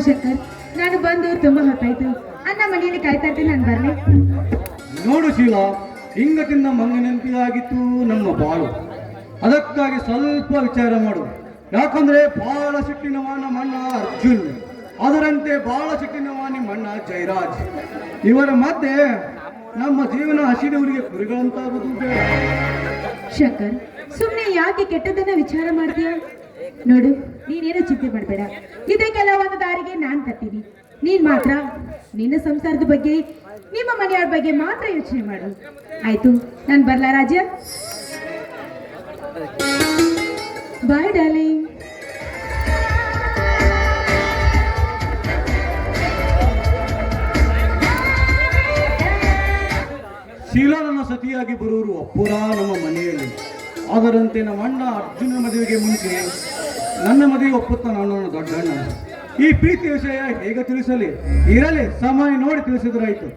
ಶಂಕರ್, ನಾನು ಬಂದು ತುಂಬಾ ಹೊತ್ತಾಯ್ತು. ಅನ್ನ ಮನೆಯಲ್ಲಿ ಕಾಯ್ತಾ ಇರ್ತೀನಿ, ನಾನು ಬರ್ಲಿ. ನೋಡು ಶೀಲಾ, ಹಿಂಗತಿಂದ ಮಂಗನಂತಿಯಾಗಿತ್ತು ನಮ್ಮ ಬಾಳು. ಅದಕ್ಕಾಗಿ ಸ್ವಲ್ಪ ವಿಚಾರ ಮಾಡು. ಯಾಕಂದ್ರೆ ಬಹಳ ಸಿಟ್ಟಿನವ ನಮ್ಮ ಅಣ್ಣ ಅರ್ಜುನ್, ಅದರಂತೆ ಬಹಳ ಸಿಟ್ಟಿನವ ನಿಮ್ಮ ಅಣ್ಣ ಜಯರಾಜ್. ಇವರ ಮಧ್ಯೆ ನಮ್ಮ ಜೀವನ ಹಸಿದವರಿಗೆ ಕುರಿಗಳಂತಾಗುವುದು ಬೇಡ. ಶಂಕರ್, ಸುಮ್ಮನೆ ಯಾಕೆ ಕೆಟ್ಟದನ್ನ ವಿಚಾರ ಮಾಡ್ತೀಯ? ನೋಡು, ನೀನೇನು ಚಿಂತೆ ಮಾಡಬೇಡ. ಇದಕ್ಕೆಲ್ಲ ಒಂದು ದಾರಿಗೆ ನಾನ್ ತರ್ತೀನಿ. ನೀನ್ ಮಾತ್ರ ನಿನ್ನ ಸಂಸಾರದ ಬಗ್ಗೆ, ನಿಮ್ಮ ಮನೆಯವರ ಬಗ್ಗೆ ಮಾತ್ರ ಯೋಚನೆ ಮಾಡು. ಆಯ್ತು, ನಾನು ಬರ್ಲಾ ರಾಜ? ಬಾಯ್ ಡಾರ್ಲಿಂಗ್. ಶೀಲಾ ನನ್ನ ಸತಿಯಾಗಿ ಬರುವರು ಅಪ್ಪುರ ನಮ್ಮ ಮನೆಯಲ್ಲಿ. ಅದರಂತೆ ನಮ್ಮ ಅಣ್ಣ ಅರ್ಜುನ ಮದುವೆಗೆ ಮುಂಚೆ ನನ್ನ ಮದುವೆ ಒಪ್ಪುತ್ತ ನನ್ನ ದೊಡ್ಡಣ್ಣ. ಈ ಪ್ರೀತಿ ವಿಷಯ ಹೇಗೆ ತಿಳಿಸಲಿ? ಇರಲಿ, ಸಮಯ ನೋಡಿ ತಿಳಿಸಿದ್ರಾಯ್ತು.